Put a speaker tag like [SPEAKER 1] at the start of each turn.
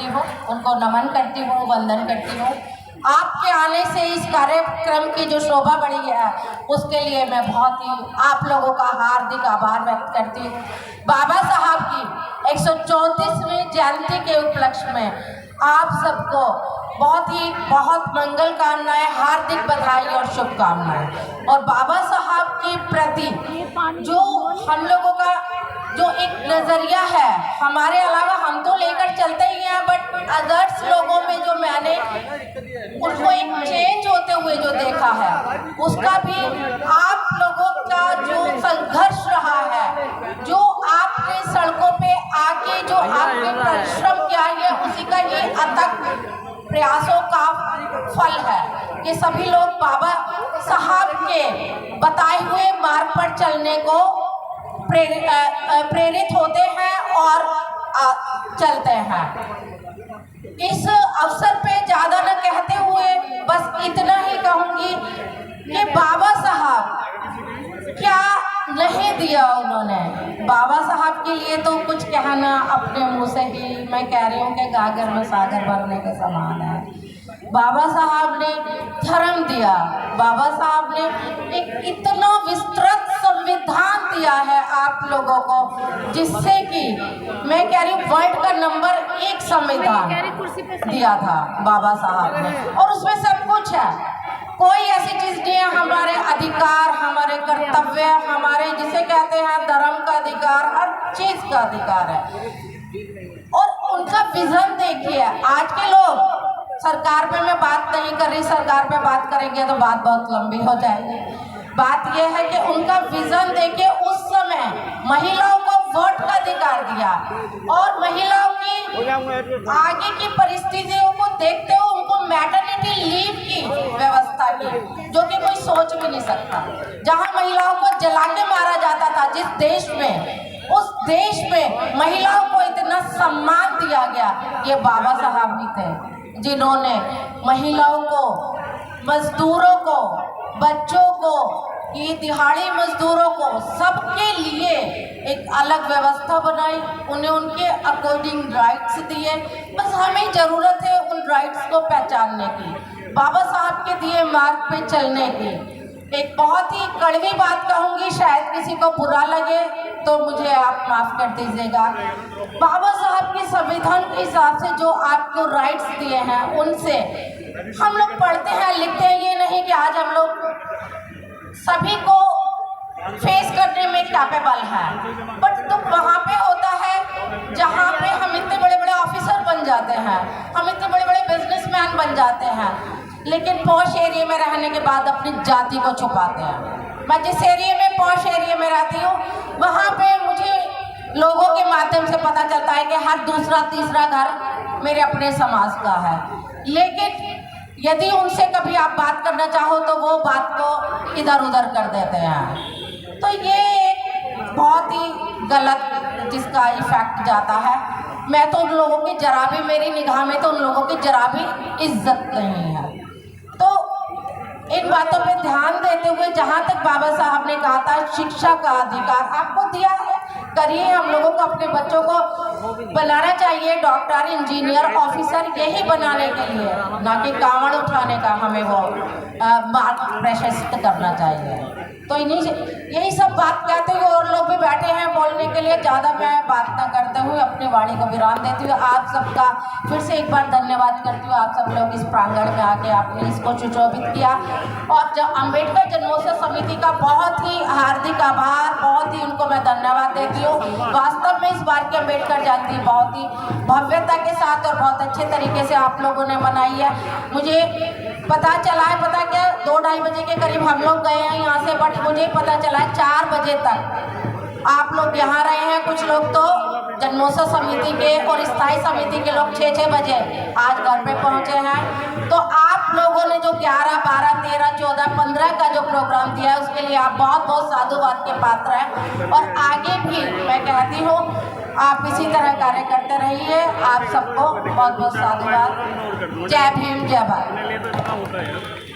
[SPEAKER 1] करती हूँ, उनको नमन करती हूँ, वंदन करती हूँ। आपके आने से इस कार्यक्रम की जो शोभा बढ़ी है उसके लिए मैं बहुत ही आप लोगों का हार्दिक आभार व्यक्त करती हूँ। बाबा साहब की 134वीं जयंती के उपलक्ष्य में आप सबको बहुत मंगल कामनाएं, हार्दिक बधाई और शुभकामनाएं। और बाबा साहब के प्रति जो हम लोगों का जो एक नज़रिया है, हमारे अलावा हम तो लेकर चलते ही हैं, बट अदर्स लोगों में जो मैंने उनको एक चेंज होते हुए जो देखा है, उसका भी आप लोगों का जो संघर्ष रहा है, जो आपने सड़कों पे आके जो आपने परिश्रम किया है, उसी का ये अथक प्रयासों का फल है कि सभी लोग बाबा साहब के बताए हुए मार्ग पर चलने को प्रेरित होते हैं और चलते हैं। इस अवसर पे ज़्यादा न कहते हुए बस इतना ही कहूँगी कि बाबा साहब क्या नहीं दिया उन्होंने। बाबा साहब के लिए तो कुछ कहना अपने मुँह से ही मैं कह रही हूँ कि गागर में सागर भरने के समान है। बाबा साहब ने धर्म दिया, बाबा साहब ने एक इतना विस्तृत संविधान दिया है आप लोगों को, जिससे कि मैं कह रही हूँ वर्ल्ड का नंबर 1 संविधान दिया था बाबा साहब ने, और उसमें सब कुछ है। कोई ऐसी चीज नहीं है, हमारे अधिकार, हमारे कर्तव्य, हमारे जिसे कहते हैं धर्म का अधिकार, हर चीज का अधिकार है। और उनका विजन देखिए। आज के लोग सरकार पे मैं बात नहीं कर रही, सरकार पे बात करेंगे तो बात बहुत लंबी हो जाएगी। बात यह है कि उनका विजन देखिए, उस समय महिलाओं को वोट का अधिकार दिया और महिलाओं की आगे की परिस्थितियों को देखते हुए उनको मैटरनिटी लीव की व्यवस्था की, जो कि कोई सोच भी नहीं सकता। जहां महिलाओं को जला के मारा जाता था जिस देश में, उस देश में महिलाओं को इतना सम्मान दिया गया, ये बाबा साहब ही थे जिन्होंने महिलाओं को, मजदूरों को, बच्चों को, ये दिहाड़ी मजदूरों को, सबके लिए एक अलग व्यवस्था बनाई, उन्हें उनके अकॉर्डिंग राइट्स दिए। बस हमें ज़रूरत है उन राइट्स को पहचानने की, बाबा साहब के दिए मार्ग पे चलने की। एक बहुत ही कड़वी बात कहूँगी, शायद किसी को बुरा लगे तो मुझे आप माफ़ कर दीजिएगा। बाबा साहब के संविधान के हिसाब से जो आपको राइट्स दिए हैं, उनसे हम लोग पढ़ते हैं, लिखते हैं, ये नहीं कि आज हम लोग सभी को फेस करने में कैपेबल हैं। बट दुख वहाँ पे होता है जहाँ पे हम इतने बड़े बड़े ऑफिसर बन जाते हैं, हम इतने बड़े बड़े बिजनेसमैन बन जाते हैं, लेकिन पॉश एरिया में रहने के बाद अपनी जाति को छुपाते हैं। मैं जिस एरिया में पॉश एरिया में रहती हूँ, वहाँ पे मुझे लोगों के माध्यम से पता चलता है कि हर दूसरा तीसरा घर मेरे अपने समाज का है, लेकिन यदि उनसे कभी आप बात करना चाहो तो वो बात को इधर उधर कर देते हैं। तो ये बहुत ही गलत जिसका इफेक्ट जाता है। मैं तो उन लोगों की जरा भी, मेरी निगाह में तो उन लोगों की जरा भी इज्जत नहीं है। तो इन बातों पे ध्यान देते हुए, जहाँ तक बाबा साहब ने कहा था शिक्षा का अधिकार आपको दिया है, करिए। हम लोगों को अपने बच्चों को बनाना चाहिए डॉक्टर, इंजीनियर, ऑफिसर, यही बनाने के लिए, ना कि कांवड़ उठाने का हमें वो मार्ग प्रशस्त करना चाहिए। तो इन्हीं यही सब बात कहते हुए, और लोग भी बैठे हैं बोलने के लिए, ज़्यादा मैं बात न करते हुए अपनी वाणी को विराम देती हुए आप सबका फिर से एक बार धन्यवाद करती हूँ। आप सब लोग इस प्रांगण में आके आपने इसको सुशोभित किया, और जब अम्बेडकर जन्मोत्सव समिति का बहुत ही हार्दिक आभार, बहुत ही उनको मैं धन्यवाद देती हूँ। वास्तव में इस बार की अम्बेडकर जयंती बहुत ही भव्यता के साथ और बहुत अच्छे तरीके से आप लोगों ने मनाई है। मुझे पता चला है, पता क्या 2-2:30 बजे के करीब हम लोग गए हैं यहाँ से, बट मुझे पता चला है 4 बजे तक आप लोग यहाँ रहे हैं। कुछ लोग तो जन्मोत्सव समिति के और स्थायी समिति के लोग 6-6 बजे आज घर पे पहुँचे हैं। तो आप लोगों ने जो 11, 12, 13, 14, 15 का जो प्रोग्राम दिया है, उसके लिए आप बहुत बहुत साधुवाद के पात्र हैं। और आगे भी मैं कहती हूँ आप इसी तरह कार्य करते रहिए। आप सबको बहुत बहुत साधुवाद। जय भीम, जय भारत।